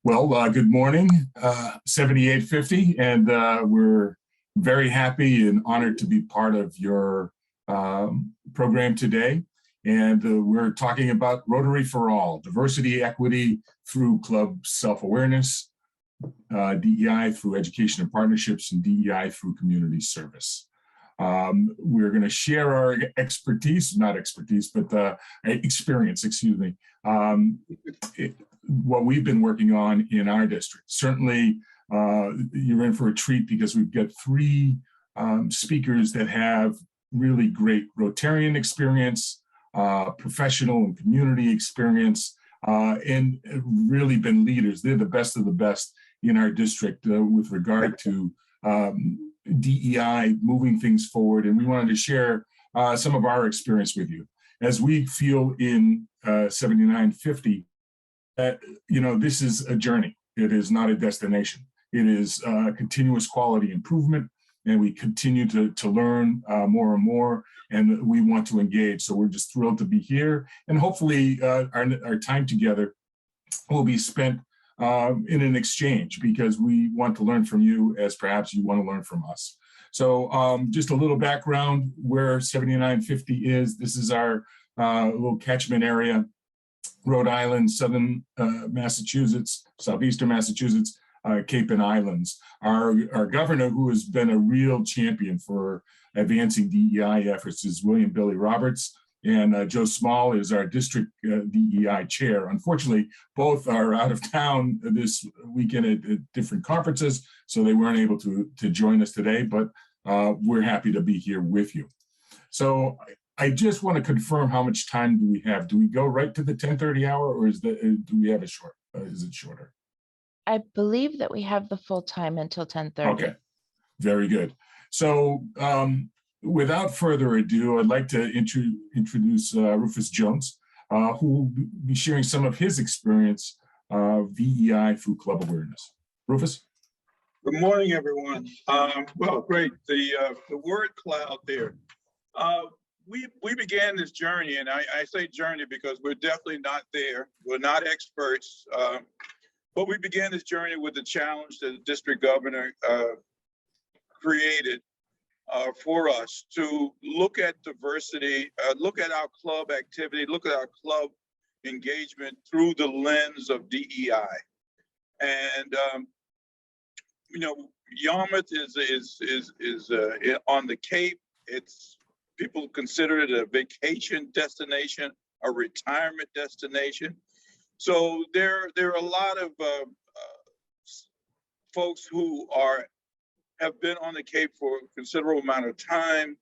Well, good morning, 7850, and we're very happy and honored to be part of your program today. And we're talking about Rotary for All, diversity, equity through club self-awareness, DEI through education and partnerships, and DEI through community service. We're going to share our expertise, not expertise, but experience, excuse me, what we've been working on in our district. Certainly, you're in for a treat because we've got three speakers that have really great Rotarian experience, professional and community experience, and really been leaders. They're the best of the best in our district with regard to DEI, moving things forward. And we wanted to share some of our experience with you. As we feel in 7950, this is a journey. It is not a destination. It is continuous quality improvement, and we continue to learn more and more, and we want to engage. So we're just thrilled to be here, and hopefully our time together will be spent in an exchange, because we want to learn from you as perhaps you want to learn from us. So just a little background where 7950 is. This is our little catchment area: Rhode Island, southern Massachusetts, southeastern Massachusetts, Cape and Islands. Our governor, who has been a real champion for advancing DEI efforts, is William Billy Roberts, and Joe Small is our district DEI chair. Unfortunately, both are out of town this weekend at different conferences, so they weren't able to join us today, but we're happy to be here with you. So I just want to confirm, how much time do we have? Do we go right to the 10:30 hour, or do we have a short? Is it shorter? I believe that we have the full time until 10:30. Okay, very good. So without further ado, I'd like to introduce Rufus Jones, who will be sharing some of his experience of DEI through club awareness. Rufus? Good morning, everyone. Well, great. The word cloud there. We began this journey, and I say journey because we're definitely not there. We're not experts, but we began this journey with the challenge that the district governor created for us to look at diversity, look at our club activity, look at our club engagement through the lens of DEI. And Yarmouth is on the Cape. People consider it a vacation destination, a retirement destination. So there are a lot of folks who have been on the Cape for a considerable amount of time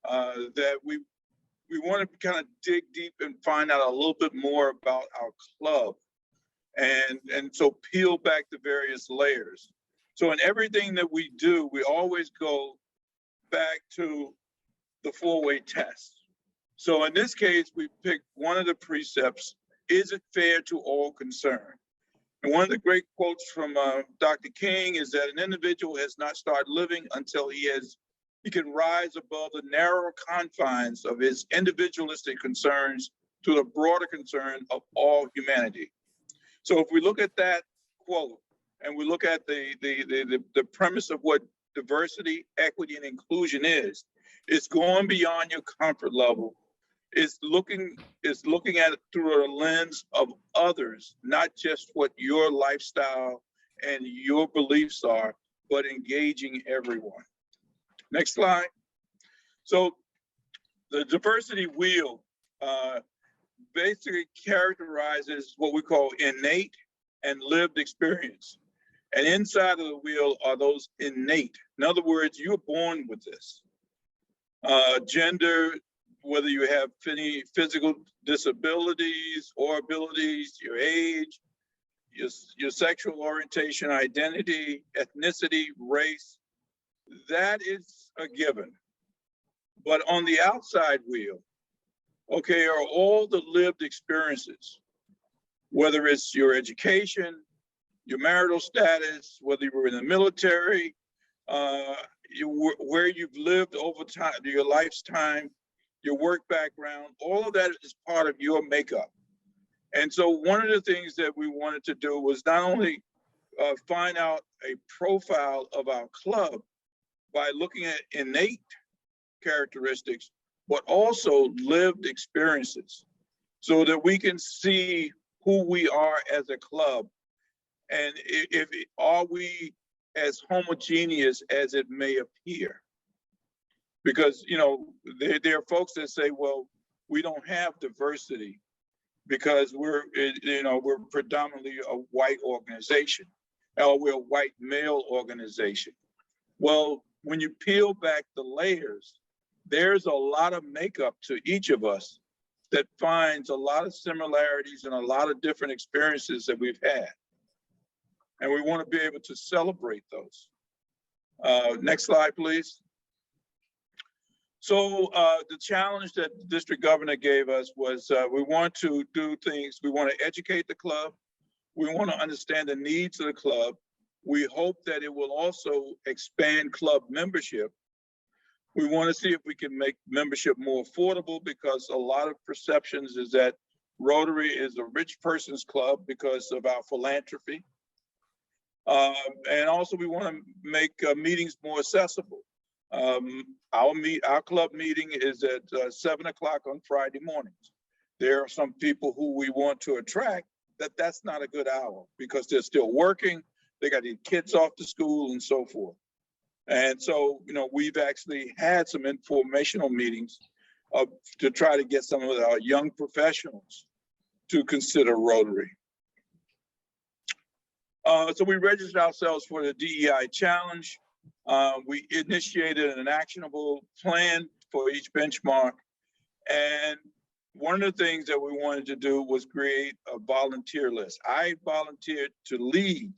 that we want to kind of dig deep and find out a little bit more about our club, and so peel back the various layers. So in everything that we do, we always go back to the four-way test. So in this case, we picked one of the precepts: is it fair to all concerned? And one of the great quotes from Dr. King is that an individual has not started living until he can rise above the narrow confines of his individualistic concerns to the broader concern of all humanity. So if we look at that quote and we look at the premise of what diversity, equity, and inclusion is, it's going beyond your comfort level. It's looking at it through a lens of others, not just what your lifestyle and your beliefs are, but engaging everyone. Next slide. So the diversity wheel basically characterizes what we call innate and lived experience. And inside of the wheel are those innate. In other words, you're born with this. Gender, whether you have any physical disabilities or abilities, your age, your sexual orientation, identity, ethnicity, race, that is a given. But on the outside wheel, okay, are all the lived experiences, whether it's your education, your marital status, whether you were in the military, where you've lived over time, your life's time, your work background, all of that is part of your makeup. And so one of the things that we wanted to do was not only find out a profile of our club by looking at innate characteristics, but also lived experiences, so that we can see who we are as a club, and if are we as homogeneous as it may appear. Because, you know, there are folks that say, well, we don't have diversity because we're predominantly a white organization, or we're a white male organization. Well, when you peel back the layers, there's a lot of makeup to each of us that finds a lot of similarities and a lot of different experiences that we've had. And we want to be able to celebrate those. Next slide, please. So the challenge that the district governor gave us was we want to do things, we want to educate the club, we want to understand the needs of the club. We hope that it will also expand club membership. We want to see if we can make membership more affordable, because a lot of perceptions is that Rotary is a rich person's club because of our philanthropy. And also we want to make meetings more accessible. Our club meeting is at 7 o'clock on Friday mornings. There are some people who we want to attract that's not a good hour because they're still working, they got their kids off to school and so forth. And so, you know, we've actually had some informational meetings to try to get some of our young professionals to consider Rotary. So we registered ourselves for the DEI challenge. We initiated an actionable plan for each benchmark. And one of the things that we wanted to do was create a volunteer list. I volunteered to lead,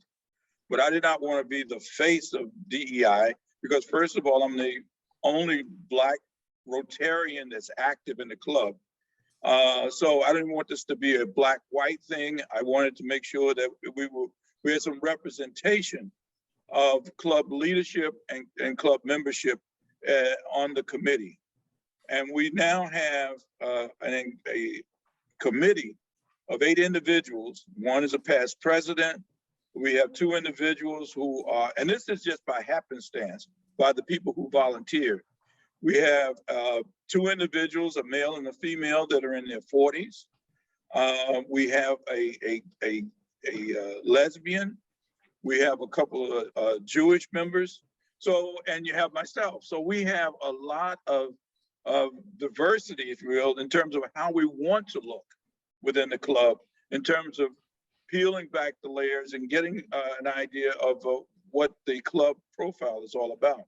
but I did not want to be the face of DEI because, first of all, I'm the only Black Rotarian that's active in the club. So I didn't want this to be a Black-white thing. I wanted to make sure that we had some representation of club leadership and club membership on the committee. And we now have a committee of 8 individuals. One is a past president. We have 2 individuals who are, and this is just by happenstance, by the people who volunteered. We have 2 individuals, a male and a female, that are in their 40s. We have a lesbian. We have a couple of Jewish members. So, and you have myself. So we have a lot of diversity, if you will, in terms of how we want to look within the club, in terms of peeling back the layers and getting an idea of what the club profile is all about.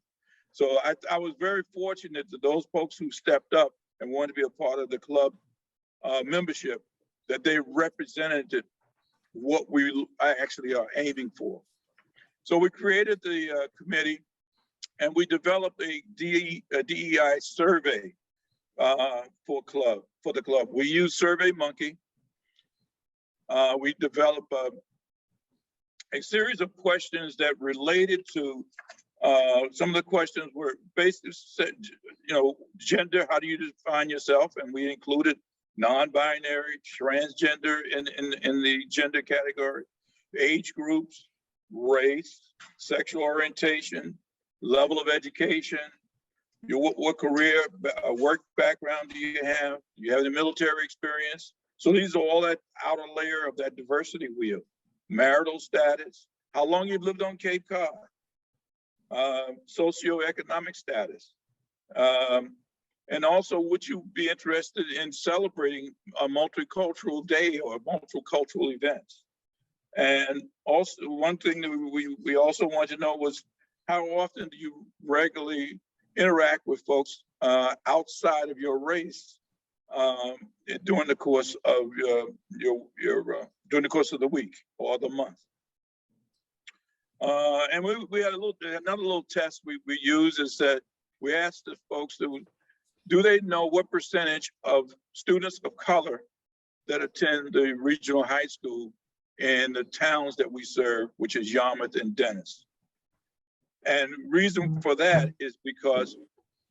So I was very fortunate that those folks who stepped up and wanted to be a part of the club membership, that they represented what we actually are aiming for. So we created the committee, and we developed a DEI survey for the club. We use SurveyMonkey. We developed a series of questions that related to some of the questions were basically, you know, gender. How do you define yourself? And we included non-binary, transgender in the gender category, age groups, race, sexual orientation, level of education, what career, work background do you have? Do you have the military experience? So these are all that outer layer of that diversity wheel. Marital status, how long you've lived on Cape Cod, socioeconomic status, and also would you be interested in celebrating a multicultural day or multicultural events? And also one thing that we also wanted to know was, how often do you regularly interact with folks outside of your race during the course of during the course of the week or the month? And we had another little test we use is that we asked the folks, do they know what percentage of students of color that attend the regional high school in the towns that we serve, which is Yarmouth and Dennis? And reason for that is because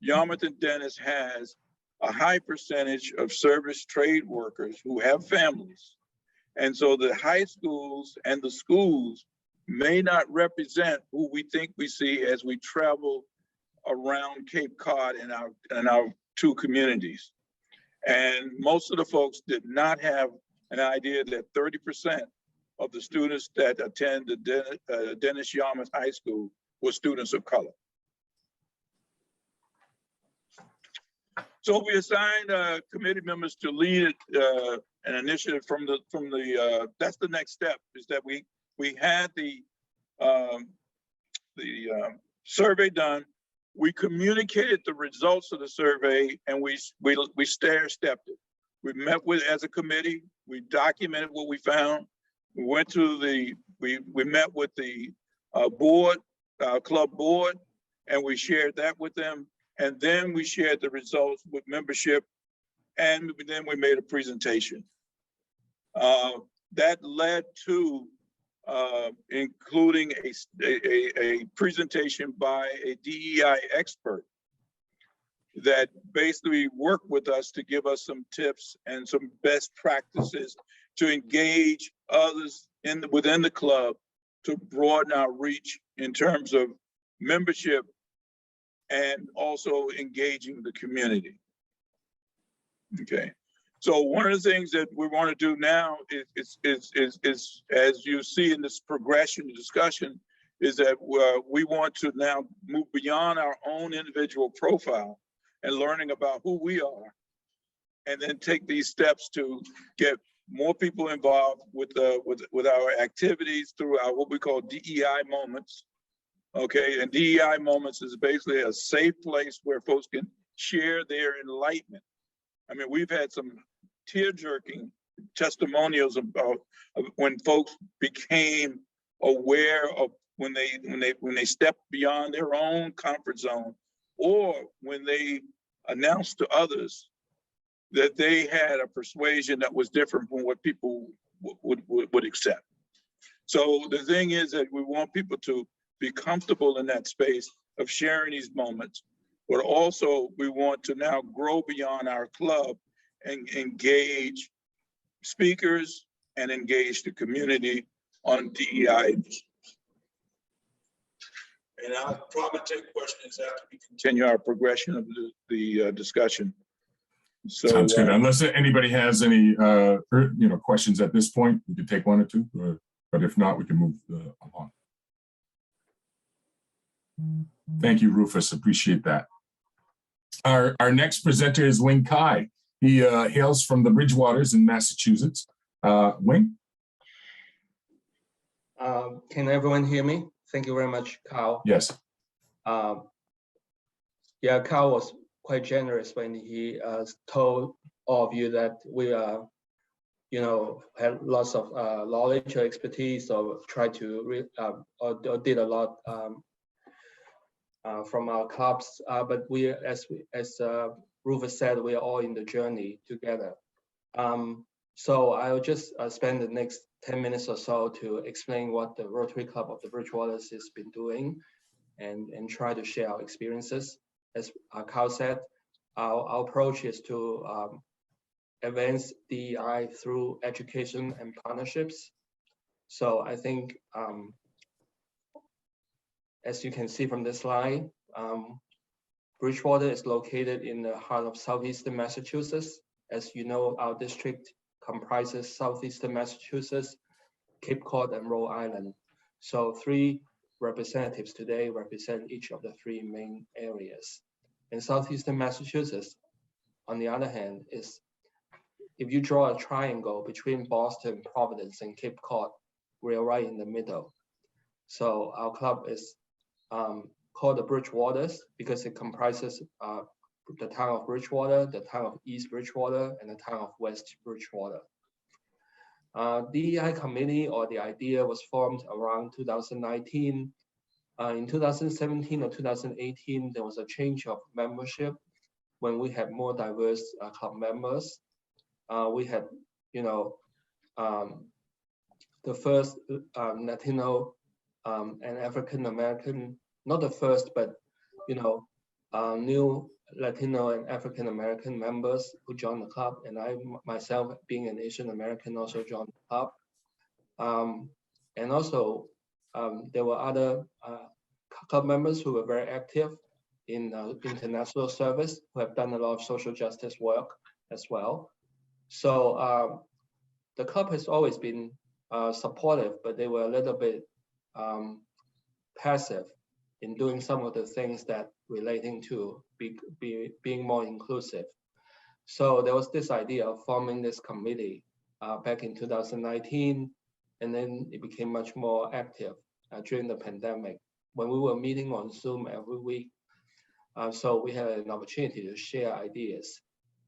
Yarmouth and Dennis has a high percentage of service trade workers who have families. And so the high schools and the schools may not represent who we think we see as we travel around Cape Cod and our two communities. And most of the folks did not have an idea that 30% of the students that attend the Dennis Yarmouth High School were students of color. So we assigned committee members to lead an initiative from the that's the next step, is that we had the survey done. We communicated the results of the survey, and we stair-stepped it. We met with, as a committee, we documented what we found. We went to we met with the board, club board, and we shared that with them. And then we shared the results with membership, and then we made a presentation. That led to including a presentation by a DEI expert that basically worked with us to give us some tips and some best practices to engage others within the club to broaden our reach in terms of membership and also engaging the community. Okay. So one of the things that we want to do now is as you see in this progression discussion, is that we want to now move beyond our own individual profile and learning about who we are, and then take these steps to get more people involved with our activities through our what we call DEI moments. Okay, and DEI moments is basically a safe place where folks can share their enlightenment. I mean, we've had some tear-jerking testimonials about when folks became aware of when they stepped beyond their own comfort zone, or when they announced to others that they had a persuasion that was different from what people would accept. So the thing is that we want people to be comfortable in that space of sharing these moments, but also we want to now grow beyond our club and engage speakers and engage the community on DEI. And I'll probably take questions after we continue our progression of the discussion. So, sounds good. Unless anybody has any questions at this point, we could take one or two, but if not, we can move along. Thank you, Rufus. Appreciate that. Our next presenter is Wing Kai. He hails from the Bridgewaters in Massachusetts. Wing? Can everyone hear me? Thank you very much, Kyle. Yes. Yeah, Kyle was quite generous when he told all of you that we had lots of knowledge or expertise, or tried to or did a lot from our clubs. But we, as Rufus said, we are all in the journey together. So I'll just spend the next 10 minutes or so to explain what the Rotary Club of the Bridgewaters has been doing, and try to share our experiences. As Kyle said, our approach is to advance DEI through education and partnerships. So I think, as you can see from this slide, Bridgewater is located in the heart of southeastern Massachusetts. As you know, our district comprises southeastern Massachusetts, Cape Cod, and Rhode Island. So 3 representatives today represent each of the 3 main areas. In southeastern Massachusetts, on the other hand, is if you draw a triangle between Boston, Providence, and Cape Cod, we are right in the middle. So our club is called the Bridgewaters because it comprises the town of Bridgewater, the town of East Bridgewater, and the town of West Bridgewater. DEI committee, or the idea, was formed around 2019. In 2017 or 2018, there was a change of membership when we had more diverse club members. We had, the first Latino and African American, not the first, but new Latino and African American members who joined the club, and I myself, being an Asian American, also joined the club. And also, there were other club members who were very active in international service, who have done a lot of social justice work as well. So the club has always been supportive, but they were a little bit passive in doing some of the things that relating to being more inclusive. So there was this idea of forming this committee back in 2019, and then it became much more active during the pandemic when we were meeting on Zoom every week. So we had an opportunity to share ideas.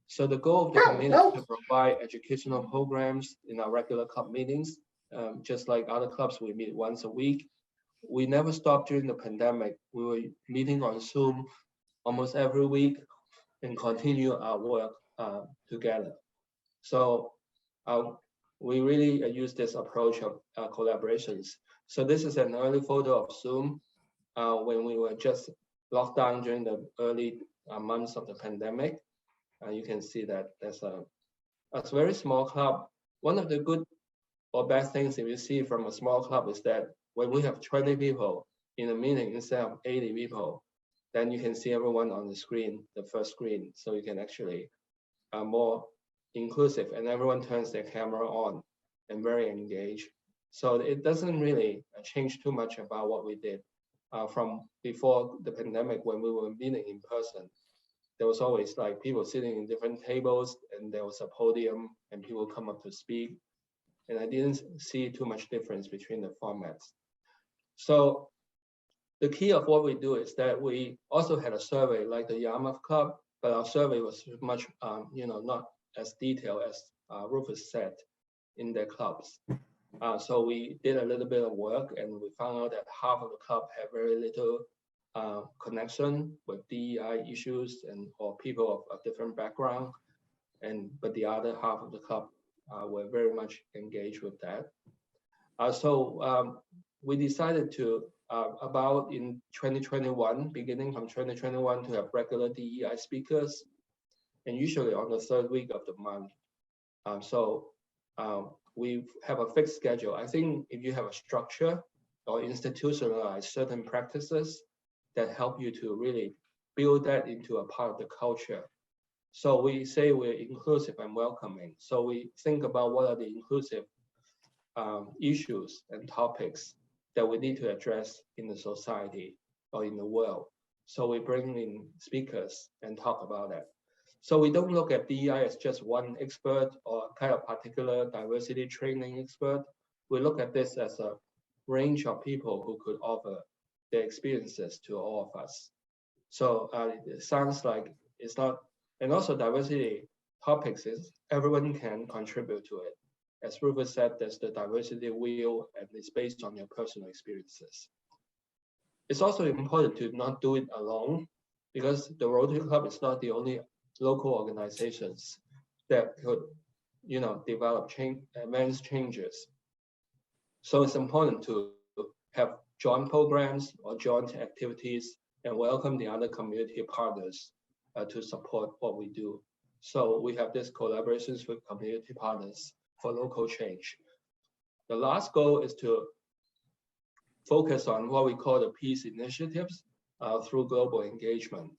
So the goal of the committee is to provide educational programs in our regular club meetings. Just like other clubs, we meet once a week. We never stopped during the pandemic. We were meeting on Zoom almost every week and continue our work together. So we really use this approach of collaborations. So this is an early photo of Zoom when we were just locked down during the early months of the pandemic. You can see that there's a very small club. One of the good or bad things if you see from a small club is that when we have 20 people in a meeting instead of 80 people, then you can see everyone on the screen, the first screen. So you can actually more inclusive, and everyone turns their camera on and very engaged. So it doesn't really change too much about what we did from before the pandemic when we were meeting in person. There was always like people sitting in different tables, and there was a podium and people come up to speak. And I didn't see too much difference between the formats. So the key of what we do is that we also had a survey like the Yarmouth Club, but our survey was much, not as detailed as Rufus said in their clubs. So we did a little bit of work, and we found out that half of the club had very little connection with DEI issues or people of different background, but the other half of the club were very much engaged with that. So we decided to about in 2021, beginning from 2021, to have regular DEI speakers, and usually on the third week of the month. So we have a fixed schedule. I think if you have a structure or institutionalize certain practices that help you to really build that into a part of the culture. So we say we're inclusive and welcoming. So we think about what are the inclusive issues and topics that we need to address in the society or in the world. So we bring in speakers and talk about that. So we don't look at DEI as just one expert or kind of particular diversity training expert. We look at this as a range of people who could offer their experiences to all of us. So it sounds like it's not, and also diversity topics is everyone can contribute to it. As Rufus said, there's the diversity wheel, and it's based on your personal experiences. It's also important to not do it alone, because the Rotary Club is not the only local organizations that could, develop advanced changes. So it's important to have joint programs or joint activities and welcome the other community partners to support what we do. So we have these collaborations with community partners for local change. The last goal is to focus on what we call the peace initiatives through global engagement.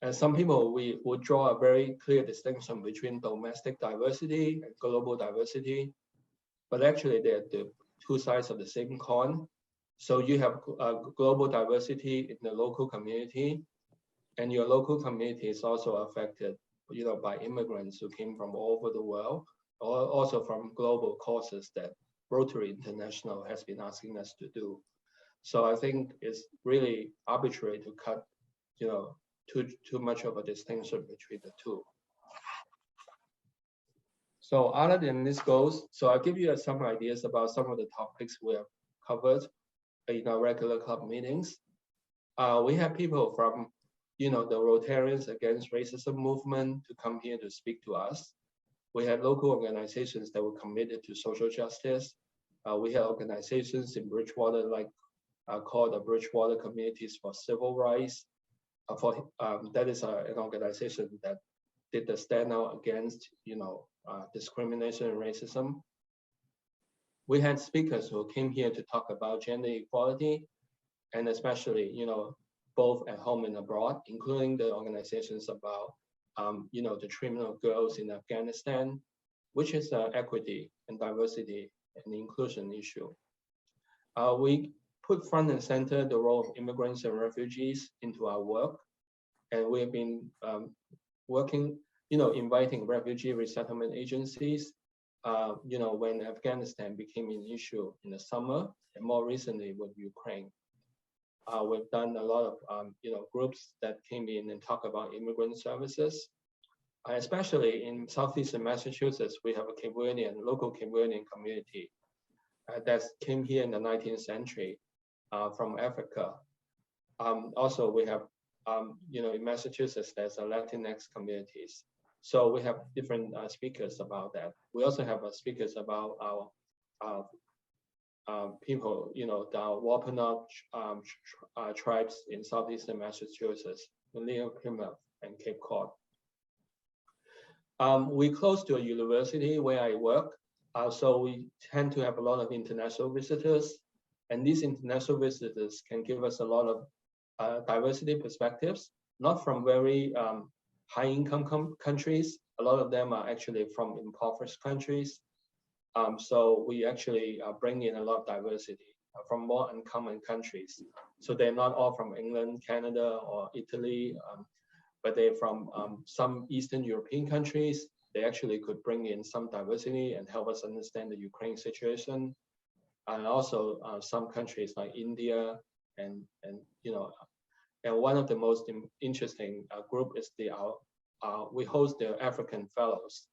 And some people, we would draw a very clear distinction between domestic diversity and global diversity, but actually they're the two sides of the same coin. So you have global diversity in the local community, and your local community is also affected, by immigrants who came from all over the world, or also from global causes that Rotary International has been asking us to do. So I think it's really arbitrary to cut, too much of a distinction between the two. So other than these goals, so I'll give you some ideas about some of the topics we have covered in our regular club meetings. We have people from, the Rotarians Against Racism movement to come here to speak to us. We had local organizations that were committed to social justice. We had organizations in Bridgewater called the Bridgewater Communities for Civil Rights. that is an organization that did the stand out against, discrimination and racism. We had speakers who came here to talk about gender equality, and especially, both at home and abroad, including the organizations about, the treatment of girls in Afghanistan, which is an equity and diversity and inclusion issue. We put front and center the role of immigrants and refugees into our work, and we have been working, inviting refugee resettlement agencies, when Afghanistan became an issue in the summer, and more recently with Ukraine. We've done a lot of, groups that came in and talk about immigrant services. Especially in southeastern Massachusetts, we have a local Cape Verdean community that came here in the 19th century from Africa. Also, we have, in Massachusetts, there's a Latinx communities. So we have different speakers about that. We also have speakers about our people, the Wampanoag tribes in southeastern Massachusetts, Near Plymouth and Cape Cod. We close to a university where I work, so we tend to have a lot of international visitors, and these international visitors can give us a lot of diversity perspectives, not from very high-income countries. A lot of them are actually from impoverished countries. So we actually bring in a lot of diversity from more uncommon countries. So they're not all from England, Canada, or Italy, but they're from some Eastern European countries. They actually could bring in some diversity and help us understand the Ukraine situation. And also some countries like India and one of the most interesting group is we host the African Fellows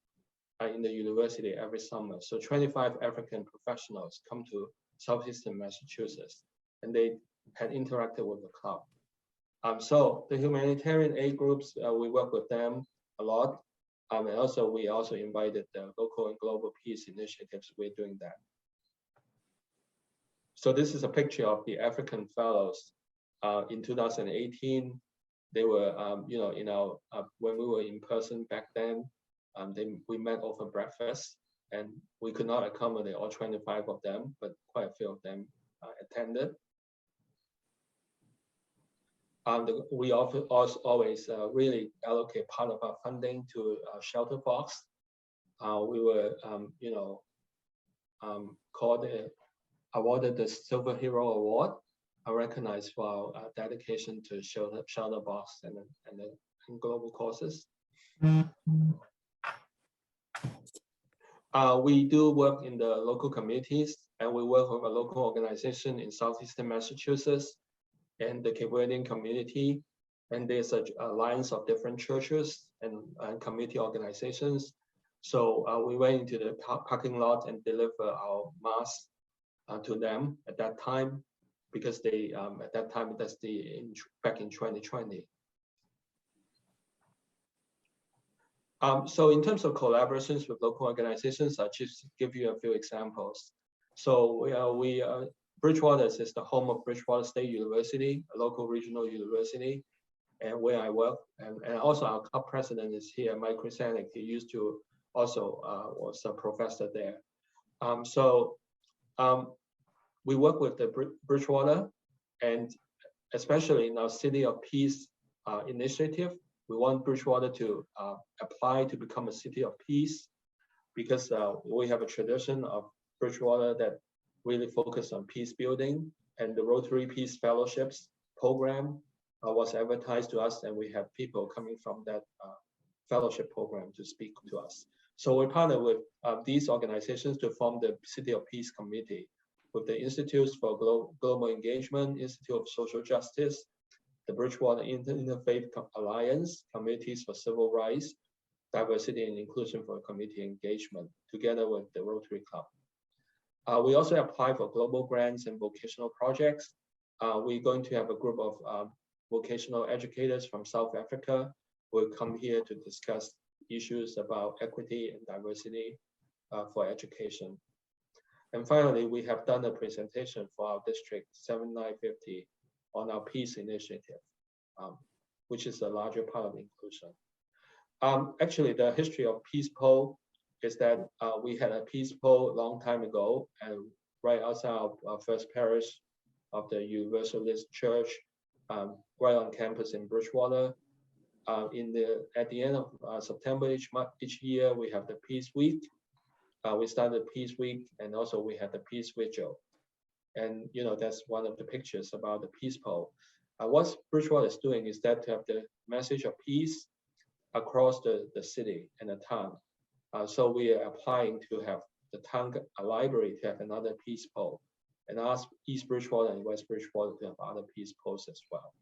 in the university every summer. So 25 African professionals come to southeastern Massachusetts, and they had interacted with the club. So the humanitarian aid groups, we work with them a lot. And also we also invited the local and global peace initiatives. We're doing that. So this is a picture of the African Fellows in 2018. They were, when we were in person back then, we met over breakfast, and we could not accommodate all 25 of them, but quite a few of them attended. We always really allocate part of our funding to shelter box. We were, awarded the Silver Hero Award, recognized for our dedication to shelter box and global causes. We do work in the local communities, and we work with a local organization in southeastern Massachusetts and the Cape Verdean community. And there's an alliance of different churches and community organizations. So we went into the parking lot and deliver our mass to them at that time, because they, at that time, that's back in 2020. So in terms of collaborations with local organizations, I'll just give you a few examples. So Bridgewaters is the home of Bridgewater State University, a local regional university, and where I work. And also our club president is here, Mike Krisanik. He used to also was a professor there. We work with the Bridgewater, and especially in our City of Peace initiative. We want Bridgewater to apply to become a city of peace, because we have a tradition of Bridgewater that really focus on peace building, and the Rotary Peace Fellowships program was advertised to us, and we have people coming from that fellowship program to speak to us. So we partner with these organizations to form the City of Peace Committee with the Institutes for Global Engagement, Institute of Social Justice, the Bridgewater Interfaith Alliance, Committees for Civil Rights, Diversity and Inclusion for Community Engagement, together with the Rotary Club. We also apply for global grants and vocational projects. We're going to have a group of vocational educators from South Africa who will come here to discuss issues about equity and diversity for education. And finally, we have done a presentation for our district 7950 on our peace initiative. which is a larger part of inclusion. Actually, the history of Peace Pole is that we had a Peace Pole a long time ago, and right outside our first parish of the Universalist Church, right on campus in Bridgewater. At the end of September each year, we have the Peace Week. We started Peace Week, and also we had the Peace Vigil. And that's one of the pictures about the Peace Pole. What Bridgewater is doing is that to have the message of peace across the city and the town. So we are applying to have the town library to have another Peace Pole, and ask East Bridgewater and West Bridgewater to have other Peace Poles as well.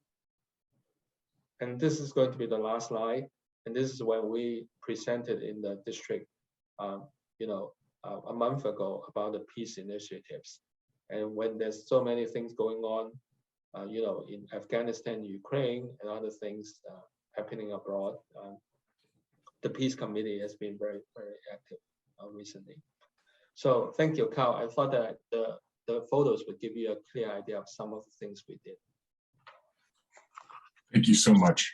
And this is going to be the last slide. And this is when we presented in the district, a month ago about the peace initiatives. And when there's so many things going on, in Afghanistan, Ukraine, and other things happening abroad, the Peace Committee has been very, very active recently. So thank you, Carl. I thought that the photos would give you a clear idea of some of the things we did. Thank you so much.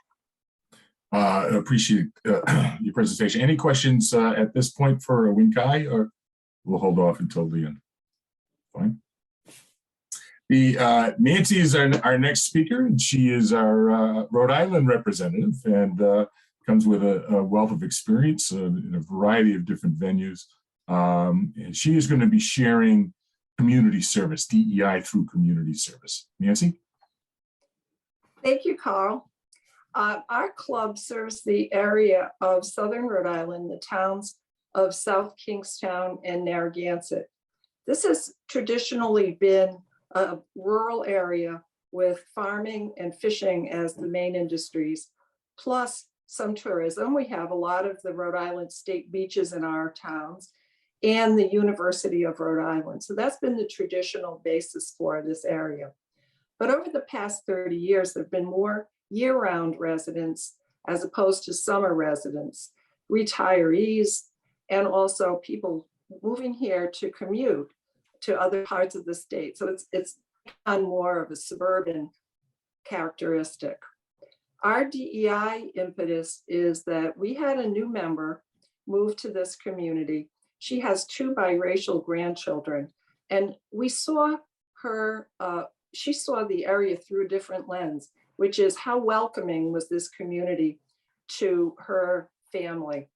I appreciate your presentation. Any questions at this point for Wing-Kai, or we'll hold off until the end? Fine. Nancy is our next speaker, and she is our Rhode Island representative, and comes with a wealth of experience in a variety of different venues. And she is going to be sharing community service, DEI through community service. Nancy? Thank you, Carl. Our club serves the area of Southern Rhode Island, the towns of South Kingstown and Narragansett. This has traditionally been a rural area with farming and fishing as the main industries, plus some tourism. We have a lot of the Rhode Island state beaches in our towns and the University of Rhode Island. So that's been the traditional basis for this area. But over the past 30 years, there have been more year-round residents as opposed to summer residents, retirees, and also people moving here to commute to other parts of the state. So it's on more of a suburban characteristic. Our DEI impetus is that we had a new member move to this community. She has 2 biracial grandchildren, and we saw her, she saw the area through a different lens, which is how welcoming was this community to her family.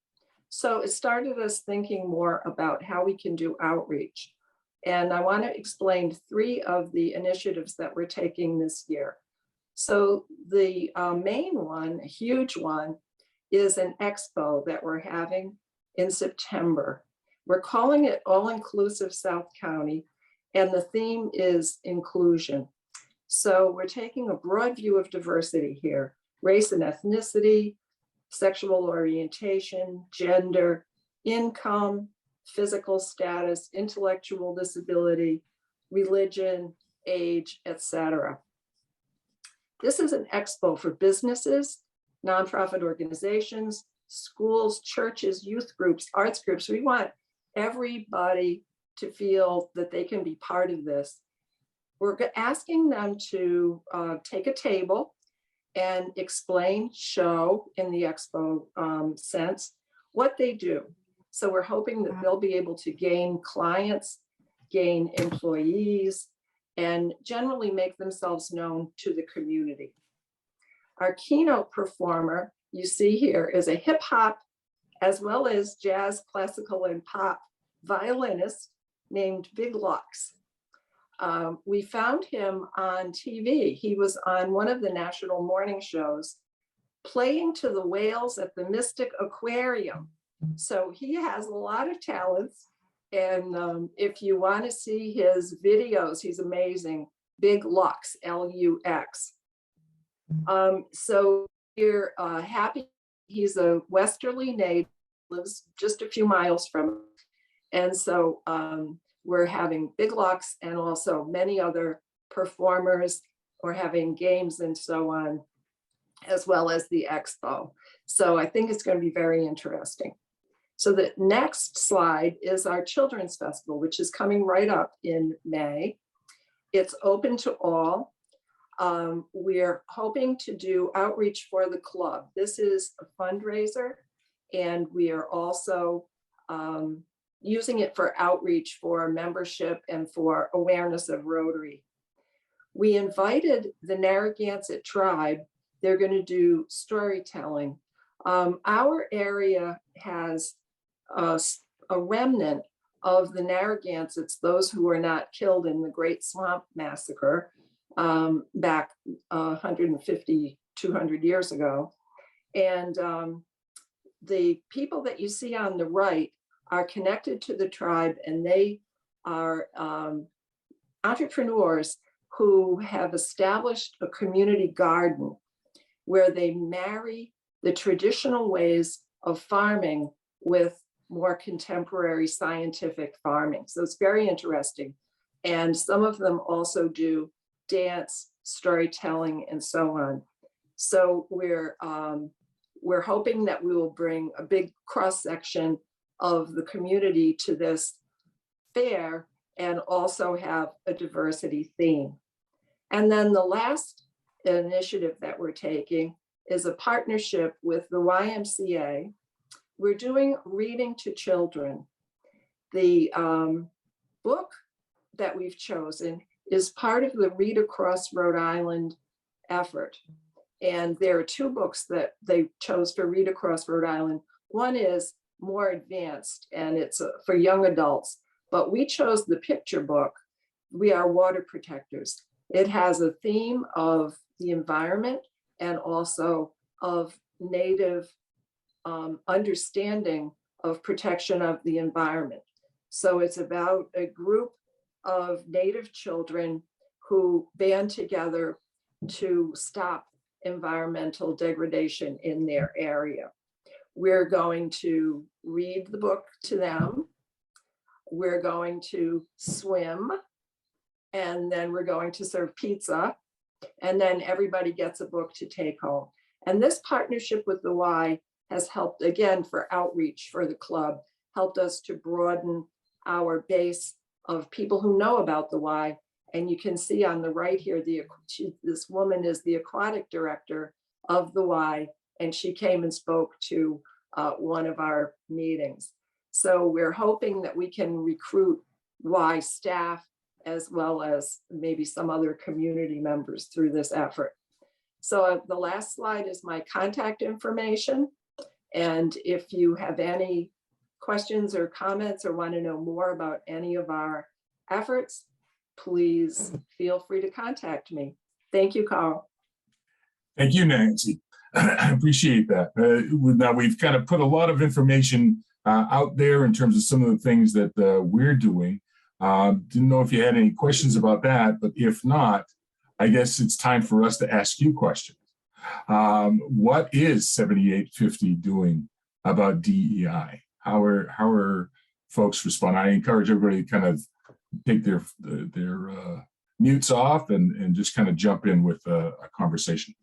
So it started us thinking more about how we can do outreach. And I want to explain 3 of the initiatives that we're taking this year. So the main one, a huge one, is an expo that we're having in September. We're calling it All-Inclusive South County, and the theme is inclusion. So we're taking a broad view of diversity here: race and ethnicity, sexual orientation, gender, income, physical status, intellectual disability, religion, age, etc. This is an expo for businesses, nonprofit organizations, schools, churches, youth groups, arts groups. We want everybody to feel that they can be part of this. We're asking them to take a table and explain, show in the expo sense what they do. So we're hoping that they'll be able to gain clients, gain employees, and generally make themselves known to the community. Our keynote performer, you see here, is a hip hop as well as jazz, classical, and pop violinist named Big Lux. We found him on TV. He was on one of the national morning shows playing to the whales at the Mystic Aquarium. So he has a lot of talents. And if you want to see his videos, he's amazing. Big Lux, L-U-X. So we're happy. He's a Westerly native, lives just a few miles from us. And so we're having Big Lux and also many other performers. We're having games and so on, as well as the expo. So I think it's going to be very interesting. So the next slide is our Children's Festival, which is coming right up in May. It's open to all. We're hoping to do outreach for the club. This is a fundraiser, and we are also using it for outreach for membership and for awareness of Rotary. We invited the Narragansett tribe. They're going to do storytelling. Our area has a remnant of the Narragansetts, those who were not killed in the Great Swamp Massacre back 150, 200 years ago. And the people that you see on the right are connected to the tribe, and they are entrepreneurs who have established a community garden where they marry the traditional ways of farming with more contemporary scientific farming. So it's very interesting. And some of them also do dance, storytelling, and so on. So we're hoping that we will bring a big cross-section of the community to this fair and also have a diversity theme. And then the last initiative that we're taking is a partnership with the YMCA. We're doing reading to children. The book that we've chosen is part of the Read Across Rhode Island effort. And there are two books that they chose for Read Across Rhode Island. One is more advanced, and it's for young adults, but we chose the picture book, We Are Water Protectors. It has a theme of the environment and also of Native understanding of protection of the environment. So it's about a group of Native children who band together to stop environmental degradation in their area. We're going to read the book to them. We're going to swim, and then we're going to serve pizza, and then everybody gets a book to take home. And this partnership with the Y has helped, again, for outreach for the club, helped us to broaden our base of people who know about the Y. And you can see on the right here, this woman is the aquatic director of the Y, and she came and spoke to one of our meetings. So we're hoping that we can recruit Y staff as well as maybe some other community members through this effort. So the last slide is my contact information. And if you have any questions or comments or want to know more about any of our efforts, please feel free to contact me. Thank you, Carl. Thank you, Nancy. I appreciate that. Now we've kind of put a lot of information out there in terms of some of the things that we're doing. Didn't know if you had any questions about that, but if not, I guess it's time for us to ask you questions. What is 7850 doing about DEI? How are folks responding? I encourage everybody to kind of take their mutes off and just kind of jump in with a conversation.